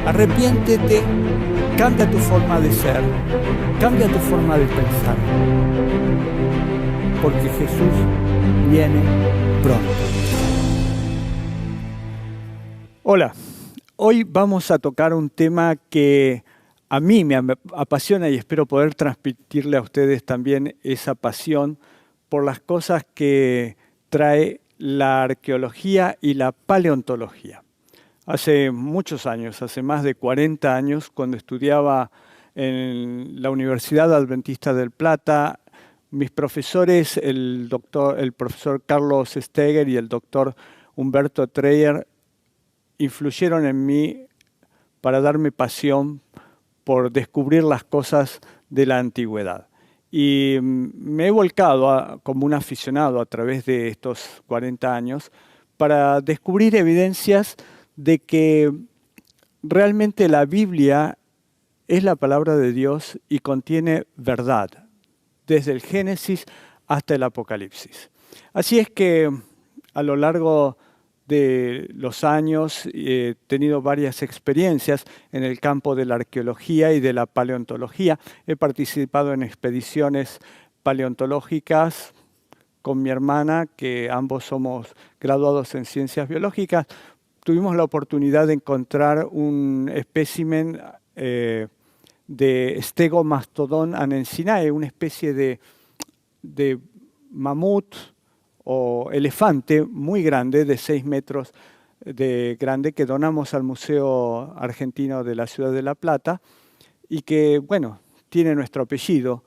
Arrepiéntete, cambia tu forma de ser, cambia tu forma de pensar, porque Jesús viene pronto. Hola, hoy vamos a tocar un tema que a mí me apasiona y espero poder transmitirle a ustedes también esa pasión por las cosas que trae la arqueología y la paleontología. Hace muchos años, hace más de 40 años, cuando estudiaba en la Universidad Adventista del Plata, mis profesores, el profesor Carlos Steger y el doctor Humberto Treyer, influyeron en mí para darme pasión por descubrir las cosas de la antigüedad. Y me he volcado como un aficionado a través de estos 40 años para descubrir evidencias de que realmente la Biblia es la palabra de Dios y contiene verdad, desde el Génesis hasta el Apocalipsis. Así es que a lo largo de los años he tenido varias experiencias en el campo de la arqueología y de la paleontología. He participado en expediciones paleontológicas con mi hermana, que ambos somos graduados en ciencias biológicas. Tuvimos la oportunidad de encontrar un espécimen de Stegomastodon anensinae, una especie de mamut o elefante muy grande, de 6 metros de grande, que donamos al Museo Argentino de la Ciudad de La Plata y que, bueno, tiene nuestro apellido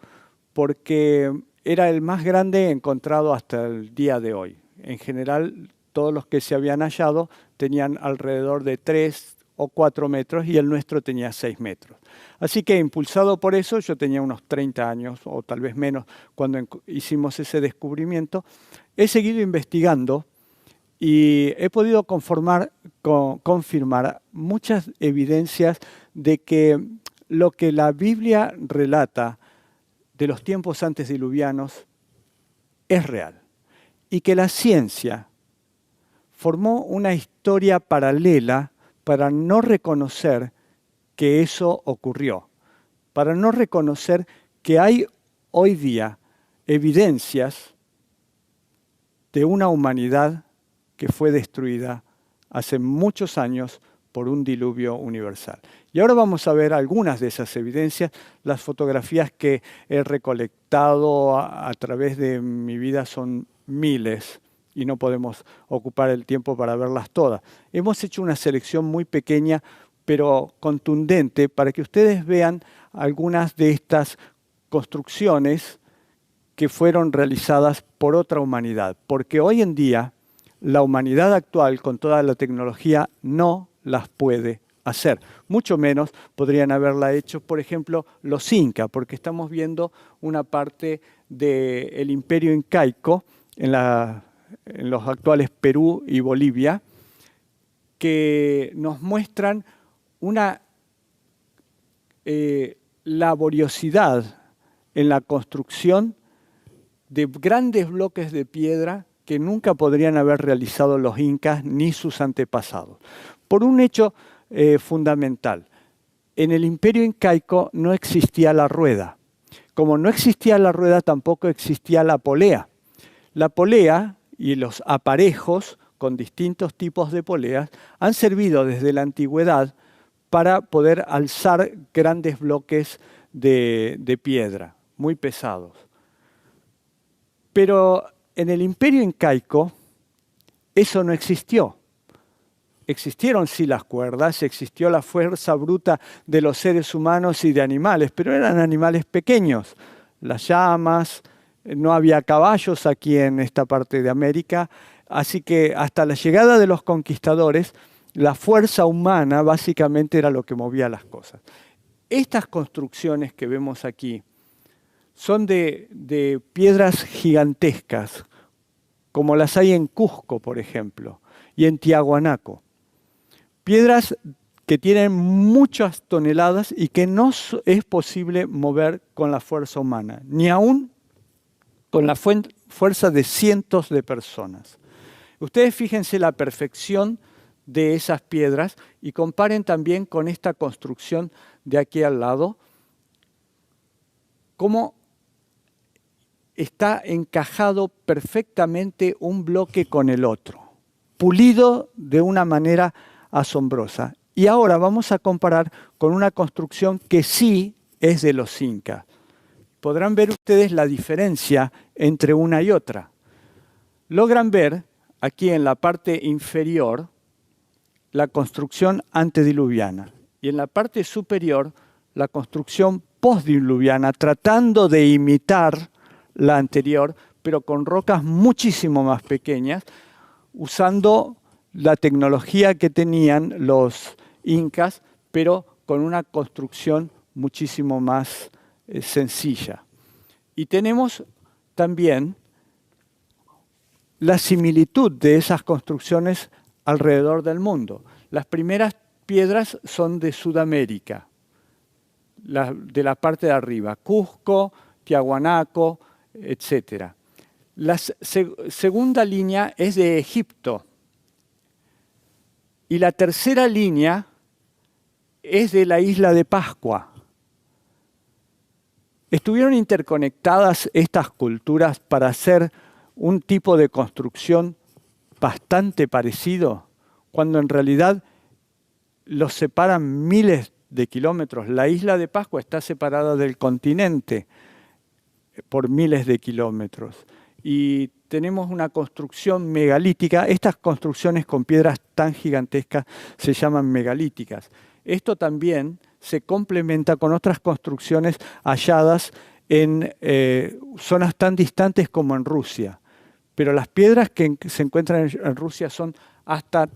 porque era el más grande encontrado hasta el día de hoy. En general, todos los que se habían hallado tenían alrededor de 3 o 4 metros y el nuestro tenía 6 metros. Así que impulsado por eso, yo tenía unos 30 años o tal vez menos cuando hicimos ese descubrimiento, he seguido investigando y he podido confirmar muchas evidencias de que lo que la Biblia relata de los tiempos antediluvianos es real y que la ciencia formó una historia paralela para no reconocer que eso ocurrió, para no reconocer que hay hoy día evidencias de una humanidad que fue destruida hace muchos años por un diluvio universal. Y ahora vamos a ver algunas de esas evidencias, las fotografías que he recolectado a través de mi vida son miles, y no podemos ocupar el tiempo para verlas todas. Hemos hecho una selección muy pequeña, pero contundente, para que ustedes vean algunas de estas construcciones que fueron realizadas por otra humanidad. Porque hoy en día, la humanidad actual, con toda la tecnología, no las puede hacer. Mucho menos podrían haberla hecho, por ejemplo, los incas, porque estamos viendo una parte del Imperio Incaico en los actuales Perú y Bolivia, que nos muestran una laboriosidad en la construcción de grandes bloques de piedra que nunca podrían haber realizado los incas ni sus antepasados. Por un hecho fundamental, en el Imperio Incaico no existía la rueda. Como no existía la rueda, tampoco existía la polea. La polea y los aparejos con distintos tipos de poleas han servido desde la antigüedad para poder alzar grandes bloques de piedra, muy pesados. Pero en el Imperio Incaico eso no existió. Existieron sí las cuerdas, existió la fuerza bruta de los seres humanos y de animales, pero eran animales pequeños. Las llamas, no había caballos aquí en esta parte de América, así que hasta la llegada de los conquistadores, la fuerza humana básicamente era lo que movía las cosas. Estas construcciones que vemos aquí son de piedras gigantescas, como las hay en Cusco, por ejemplo, y en Tiahuanaco. Piedras que tienen muchas toneladas y que no es posible mover con la fuerza humana, ni aún con la fuerza de cientos de personas. Ustedes fíjense la perfección de esas piedras y comparen también con esta construcción de aquí al lado, cómo está encajado perfectamente un bloque con el otro, pulido de una manera asombrosa. Y ahora vamos a comparar con una construcción que sí es de los incas. Podrán ver ustedes la diferencia entre una y otra. Logran ver aquí en la parte inferior la construcción antediluviana y en la parte superior la construcción postdiluviana, tratando de imitar la anterior, pero con rocas muchísimo más pequeñas, usando la tecnología que tenían los incas, pero con una construcción muchísimo más sencilla. Y tenemos también la similitud de esas construcciones alrededor del mundo. Las primeras piedras son de Sudamérica, de la parte de arriba, Cusco, Tiahuanaco, etc. La segunda línea es de Egipto y la tercera línea es de la isla de Pascua. ¿Estuvieron interconectadas estas culturas para hacer un tipo de construcción bastante parecido, cuando en realidad los separan miles de kilómetros? La isla de Pascua está separada del continente por miles de kilómetros. Y tenemos una construcción megalítica. Estas construcciones con piedras tan gigantescas se llaman megalíticas. Esto también se complementa con otras construcciones halladas en zonas tan distantes como en Rusia. Pero las piedras que se encuentran en Rusia son hasta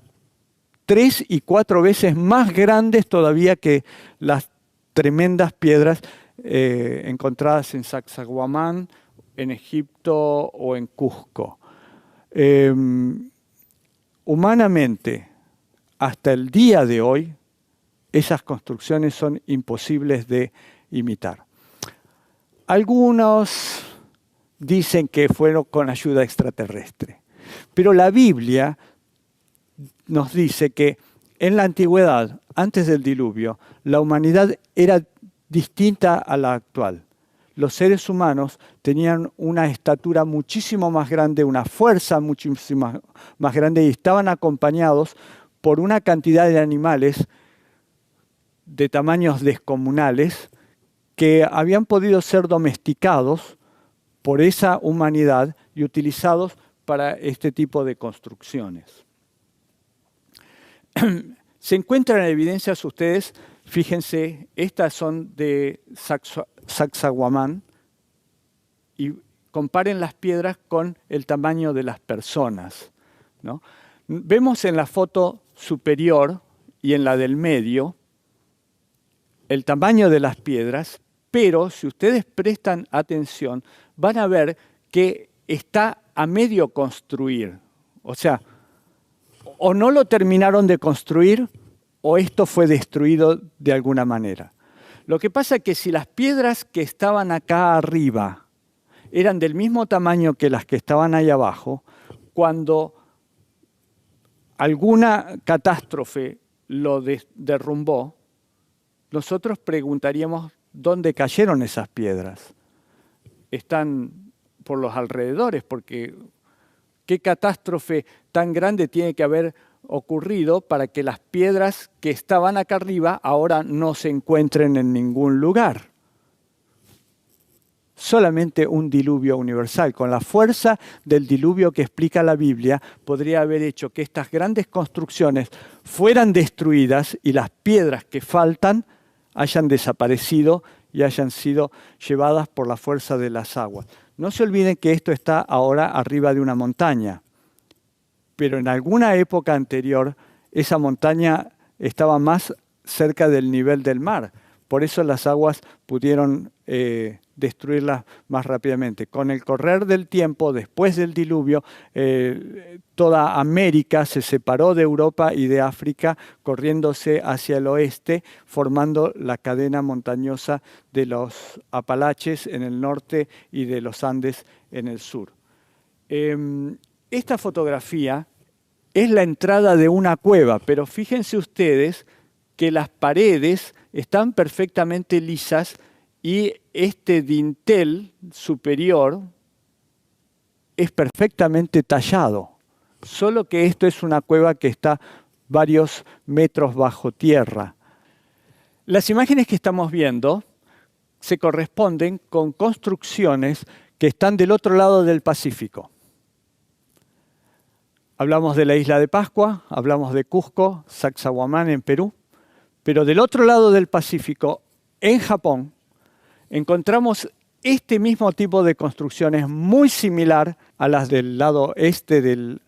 3 y 4 veces más grandes todavía que las tremendas piedras encontradas en Sacsayhuamán, en Egipto o en Cusco. Humanamente, hasta el día de hoy, esas construcciones son imposibles de imitar. Algunos dicen que fueron con ayuda extraterrestre, pero la Biblia nos dice que en la antigüedad, antes del diluvio, la humanidad era distinta a la actual. Los seres humanos tenían una estatura muchísimo más grande, una fuerza muchísimo más grande y estaban acompañados por una cantidad de animales de tamaños descomunales que habían podido ser domesticados por esa humanidad y utilizados para este tipo de construcciones. Se encuentran evidencias ustedes, fíjense, estas son de Sacsayhuamán y comparen las piedras con el tamaño de las personas, ¿no? Vemos en la foto superior y en la del medio el tamaño de las piedras, pero si ustedes prestan atención, van a ver que está a medio construir. O sea, o no lo terminaron de construir o esto fue destruido de alguna manera. Lo que pasa es que si las piedras que estaban acá arriba eran del mismo tamaño que las que estaban ahí abajo, cuando alguna catástrofe lo derrumbó, nosotros preguntaríamos dónde cayeron esas piedras. Están por los alrededores, porque ¿qué catástrofe tan grande tiene que haber ocurrido para que las piedras que estaban acá arriba ahora no se encuentren en ningún lugar? Solamente un diluvio universal. Con la fuerza del diluvio que explica la Biblia, podría haber hecho que estas grandes construcciones fueran destruidas y las piedras que faltan hayan desaparecido y hayan sido llevadas por la fuerza de las aguas. No se olviden que esto está ahora arriba de una montaña, pero en alguna época anterior esa montaña estaba más cerca del nivel del mar. Por eso las aguas pudieron destruirlas más rápidamente. Con el correr del tiempo, después del diluvio, toda América se separó de Europa y de África, corriéndose hacia el oeste, formando la cadena montañosa de los Apalaches en el norte y de los Andes en el sur. Esta fotografía es la entrada de una cueva, pero fíjense ustedes que las paredes están perfectamente lisas y este dintel superior es perfectamente tallado. Solo que esto es una cueva que está varios metros bajo tierra. Las imágenes que estamos viendo se corresponden con construcciones que están del otro lado del Pacífico. Hablamos de la isla de Pascua, hablamos de Cusco, Sacsayhuamán en Perú, pero del otro lado del Pacífico, en Japón, encontramos este mismo tipo de construcciones muy similar a las del lado este del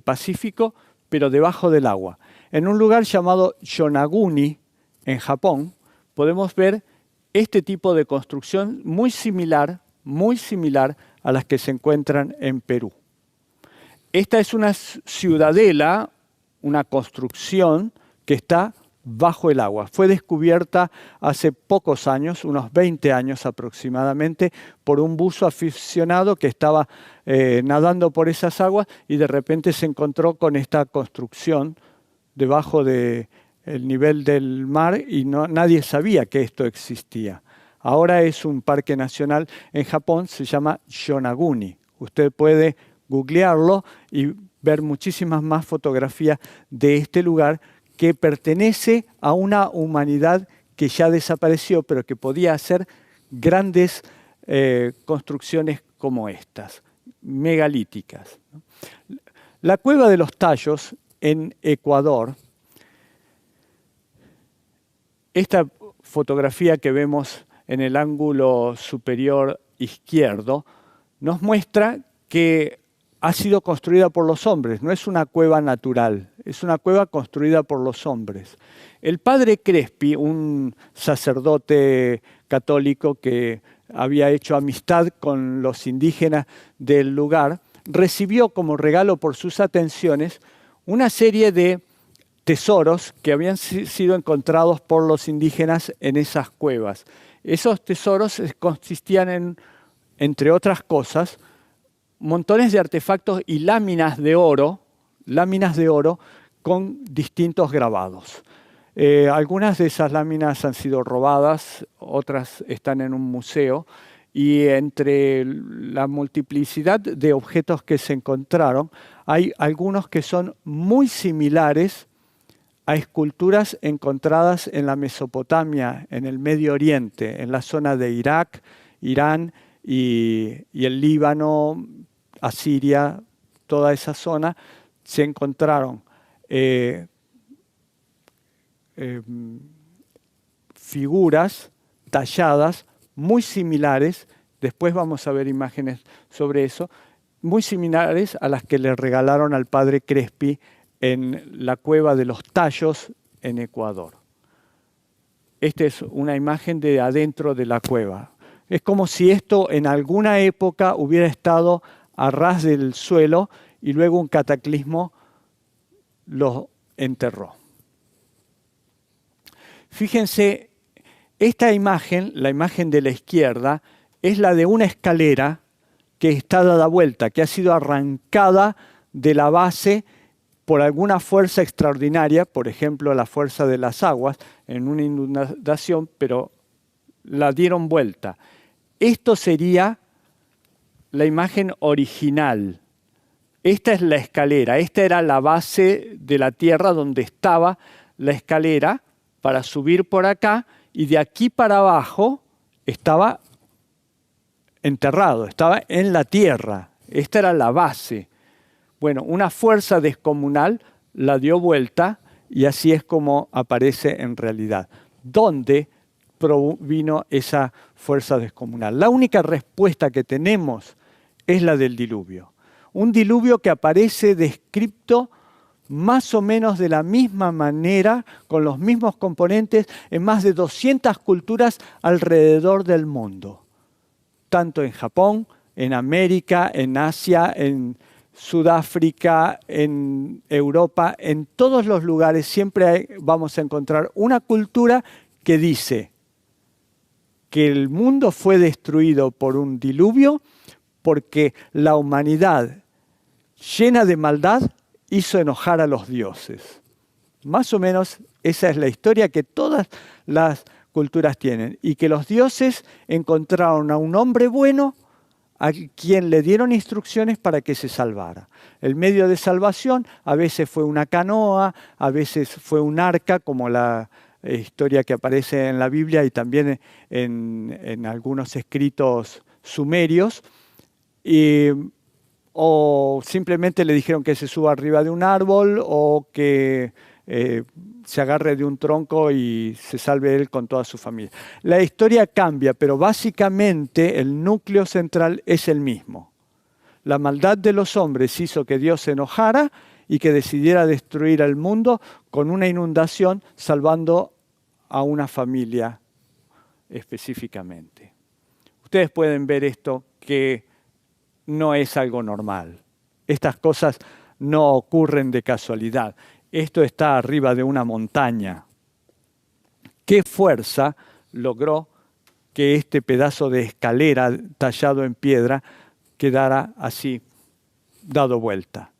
Pacífico, pero debajo del agua. En un lugar llamado Yonaguni, en Japón, podemos ver este tipo de construcción muy similar a las que se encuentran en Perú. Esta es una ciudadela, una construcción que está bajo el agua. Fue descubierta hace pocos años, unos 20 años aproximadamente, por un buzo aficionado que estaba nadando por esas aguas y de repente se encontró con esta construcción debajo del nivel del mar y nadie sabía que esto existía. Ahora es un parque nacional en Japón, se llama Yonaguni. Usted puede googlearlo y ver muchísimas más fotografías de este lugar que pertenece a una humanidad que ya desapareció, pero que podía hacer grandes construcciones como estas, megalíticas. La Cueva de los Tallos en Ecuador, esta fotografía que vemos en el ángulo superior izquierdo, nos muestra que ha sido construida por los hombres, no es una cueva natural, es una cueva construida por los hombres. El padre Crespi, un sacerdote católico que había hecho amistad con los indígenas del lugar, recibió como regalo por sus atenciones una serie de tesoros que habían sido encontrados por los indígenas en esas cuevas. Esos tesoros consistían en, entre otras cosas, montones de artefactos y láminas de oro con distintos grabados. Algunas de esas láminas han sido robadas, otras están en un museo, y entre la multiplicidad de objetos que se encontraron, hay algunos que son muy similares a esculturas encontradas en la Mesopotamia, en el Medio Oriente, en la zona de Irak, Irán y el Líbano, Asiria, toda esa zona, se encontraron figuras talladas muy similares, después vamos a ver imágenes sobre eso, muy similares a las que le regalaron al padre Crespi en la Cueva de los Tallos en Ecuador. Esta es una imagen de adentro de la cueva. Es como si esto en alguna época hubiera estado a ras del suelo y luego un cataclismo lo enterró. Fíjense, esta imagen, la imagen de la izquierda, es la de una escalera que está dada vuelta, que ha sido arrancada de la base por alguna fuerza extraordinaria, por ejemplo, la fuerza de las aguas en una inundación, pero la dieron vuelta. Esto sería la imagen original. Esta es la escalera, esta era la base de la tierra donde estaba la escalera para subir por acá, y de aquí para abajo estaba enterrado, estaba en la tierra. Esta era la base. Bueno, una fuerza descomunal la dio vuelta y así es como aparece en realidad. ¿Dónde provino esa fuerza descomunal? La única respuesta que tenemos es la del diluvio. Un diluvio que aparece descrito más o menos de la misma manera, con los mismos componentes, en más de 200 culturas alrededor del mundo. Tanto en Japón, en América, en Asia, en Sudáfrica, en Europa, en todos los lugares siempre vamos a encontrar una cultura que dice que el mundo fue destruido por un diluvio porque la humanidad llena de maldad hizo enojar a los dioses. Más o menos esa es la historia que todas las culturas tienen. Y que los dioses encontraron a un hombre bueno a quien le dieron instrucciones para que se salvara. El medio de salvación a veces fue una canoa, a veces fue un arca, como la historia que aparece en la Biblia y también en algunos escritos sumerios. O simplemente le dijeron que se suba arriba de un árbol o que se agarre de un tronco y se salve él con toda su familia. La historia cambia, pero básicamente el núcleo central es el mismo. La maldad de los hombres hizo que Dios se enojara y que decidiera destruir al mundo con una inundación, salvando a una familia específicamente. Ustedes pueden ver esto que no es algo normal. Estas cosas no ocurren de casualidad. Esto está arriba de una montaña. ¿Qué fuerza logró que este pedazo de escalera tallado en piedra quedara así, dado vuelta?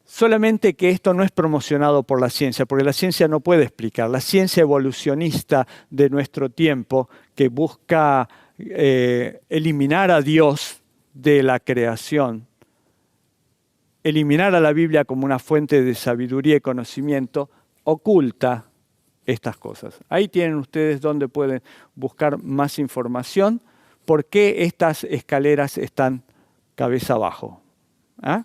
Solamente que esto no es promocionado por la ciencia, porque la ciencia no puede explicar. La ciencia evolucionista de nuestro tiempo, que busca eliminar a Dios de la creación, eliminar a la Biblia como una fuente de sabiduría y conocimiento, oculta estas cosas. Ahí tienen ustedes donde pueden buscar más información. ¿Por qué estas escaleras están cabeza abajo? ¿Ah?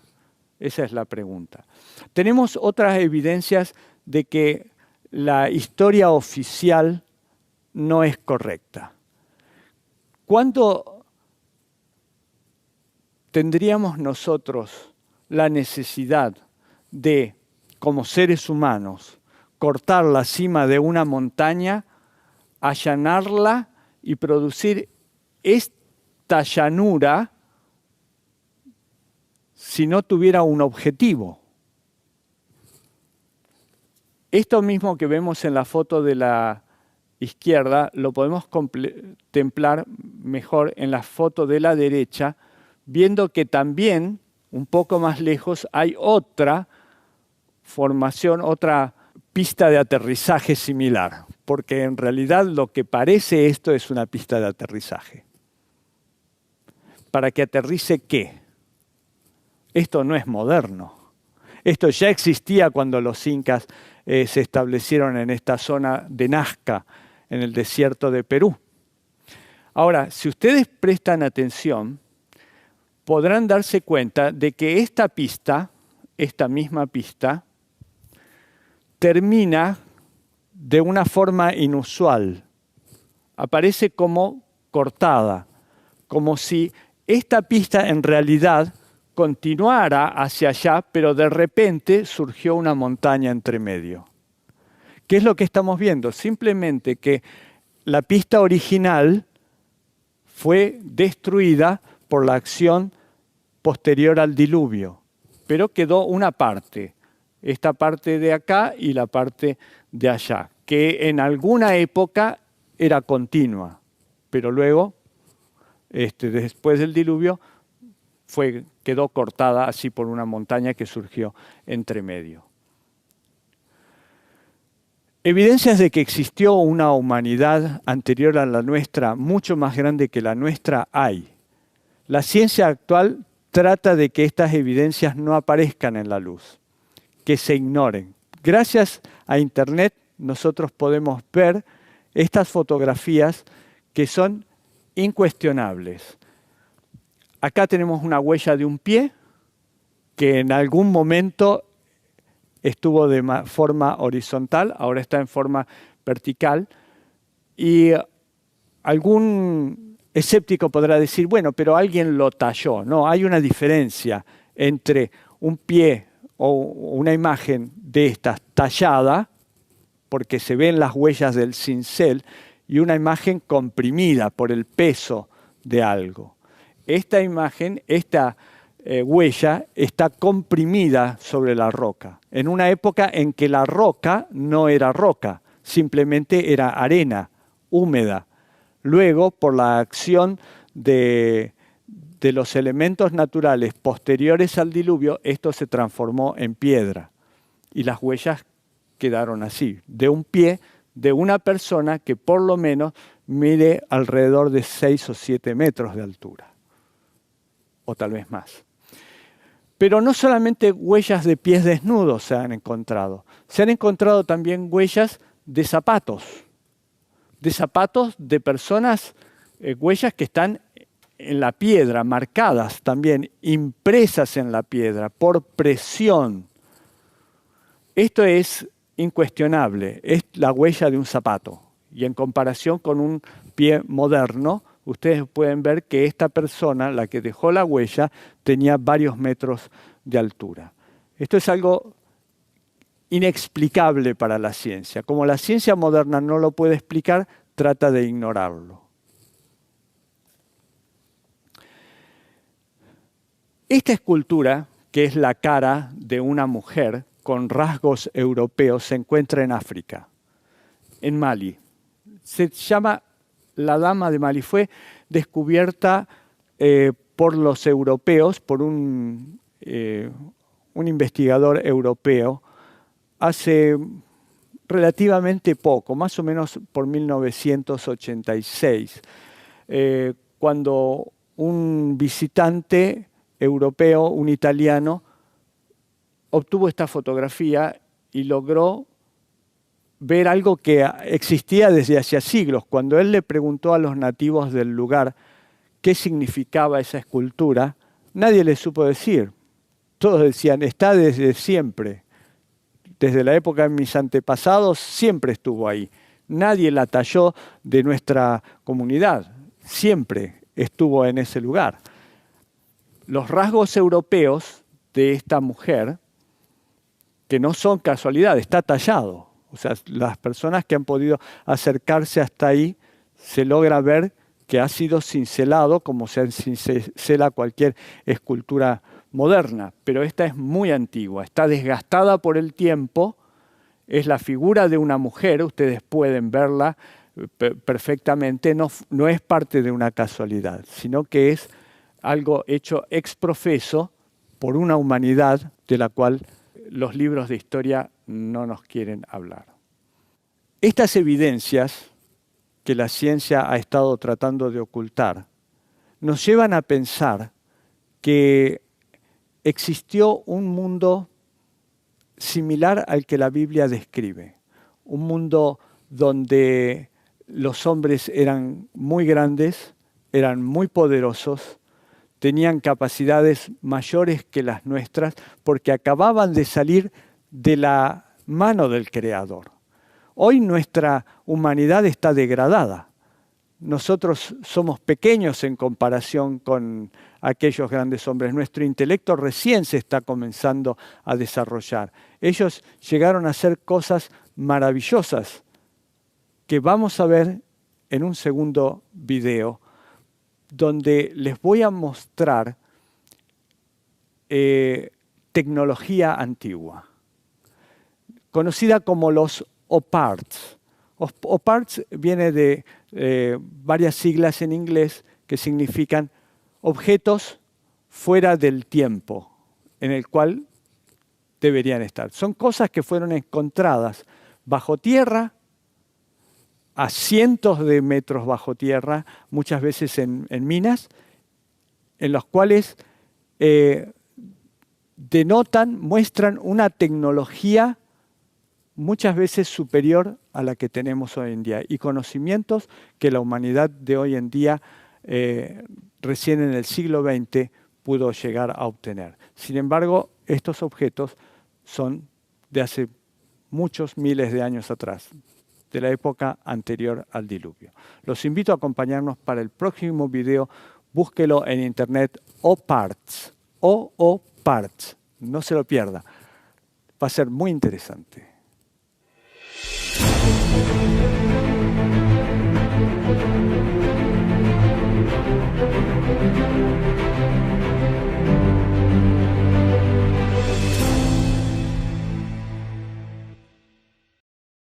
Esa es la pregunta. Tenemos otras evidencias de que la historia oficial no es correcta. ¿Cuándo tendríamos nosotros la necesidad de, como seres humanos, cortar la cima de una montaña, allanarla y producir esta llanura si no tuviera un objetivo? Esto mismo que vemos en la foto de la izquierda lo podemos contemplar mejor en la foto de la derecha, viendo que también, un poco más lejos, hay otra formación, otra pista de aterrizaje similar, porque en realidad lo que parece esto es una pista de aterrizaje. ¿Para que aterrice qué? Esto no es moderno. Esto ya existía cuando los incas se establecieron en esta zona de Nazca, en el desierto de Perú. Ahora, si ustedes prestan atención, podrán darse cuenta de que esta pista, esta misma pista, termina de una forma inusual. Aparece como cortada, como si esta pista en realidad continuara hacia allá, pero de repente surgió una montaña entre medio. ¿Qué es lo que estamos viendo? Simplemente que la pista original fue destruida por la acción posterior al diluvio, pero quedó una parte, esta parte de acá y la parte de allá, que en alguna época era continua, pero luego, después del diluvio, quedó cortada así por una montaña que surgió entre medio. Evidencias de que existió una humanidad anterior a la nuestra, mucho más grande que la nuestra, hay. La ciencia actual trata de que estas evidencias no aparezcan en la luz, que se ignoren. Gracias a Internet nosotros podemos ver estas fotografías que son incuestionables. Acá tenemos una huella de un pie que en algún momento estuvo de forma horizontal, ahora está en forma vertical. Y algún escéptico podrá decir, bueno, pero alguien lo talló. No, hay una diferencia entre un pie o una imagen de estas tallada, porque se ven las huellas del cincel, y una imagen comprimida por el peso de algo. Esta imagen, esta huella está comprimida sobre la roca, en una época en que la roca no era roca, simplemente era arena húmeda. Luego, por la acción de de los elementos naturales posteriores al diluvio, esto se transformó en piedra. Y las huellas quedaron así, de un pie de una persona que por lo menos mide alrededor de 6 o 7 metros de altura, o tal vez más. Pero no solamente huellas de pies desnudos se han encontrado también huellas de zapatos de personas, huellas que están en la piedra, marcadas también, impresas en la piedra, por presión. Esto es incuestionable, es la huella de un zapato. Y en comparación con un pie moderno, ustedes pueden ver que esta persona, la que dejó la huella, tenía varios metros de altura. Esto es algo inexplicable para la ciencia. Como la ciencia moderna no lo puede explicar, trata de ignorarlo. Esta escultura, que es la cara de una mujer con rasgos europeos, se encuentra en África, en Mali. Se llama la Dama de Mali. Fue descubierta por los europeos, por un investigador europeo, hace relativamente poco, más o menos por 1986, cuando un visitante europeo, un italiano, obtuvo esta fotografía y logró ver algo que existía desde hacía siglos. Cuando él le preguntó a los nativos del lugar qué significaba esa escultura, nadie le supo decir. Todos decían, está desde siempre. Desde la época de mis antepasados siempre estuvo ahí. Nadie la talló de nuestra comunidad. Siempre estuvo en ese lugar. Los rasgos europeos de esta mujer, que no son casualidad, está tallado. O sea, las personas que han podido acercarse hasta ahí, se logra ver que ha sido cincelado como se cincela cualquier escultura moderna. Pero esta es muy antigua, está desgastada por el tiempo, es la figura de una mujer, ustedes pueden verla perfectamente, no es parte de una casualidad, sino que es algo hecho ex profeso por una humanidad de la cual los libros de historia no nos quieren hablar. Estas evidencias que la ciencia ha estado tratando de ocultar nos llevan a pensar que existió un mundo similar al que la Biblia describe, un mundo donde los hombres eran muy grandes, eran muy poderosos, tenían capacidades mayores que las nuestras porque acababan de salir de la mano del Creador. Hoy nuestra humanidad está degradada. Nosotros somos pequeños en comparación con aquellos grandes hombres. Nuestro intelecto recién se está comenzando a desarrollar. Ellos llegaron a hacer cosas maravillosas que vamos a ver en un segundo video, donde les voy a mostrar tecnología antigua, conocida como los OPARTS. OPARTS viene de varias siglas en inglés que significan objetos fuera del tiempo en el cual deberían estar. Son cosas que fueron encontradas bajo tierra, a cientos de metros bajo tierra, muchas veces en minas, en los cuales muestran una tecnología muchas veces superior a la que tenemos hoy en día y conocimientos que la humanidad de hoy en día, recién en el siglo XX, pudo llegar a obtener. Sin embargo, estos objetos son de hace muchos miles de años atrás, de la época anterior al diluvio. Los invito a acompañarnos para el próximo video. Búsquelo en internet, OPARTS, OOPARTS. No se lo pierda. Va a ser muy interesante.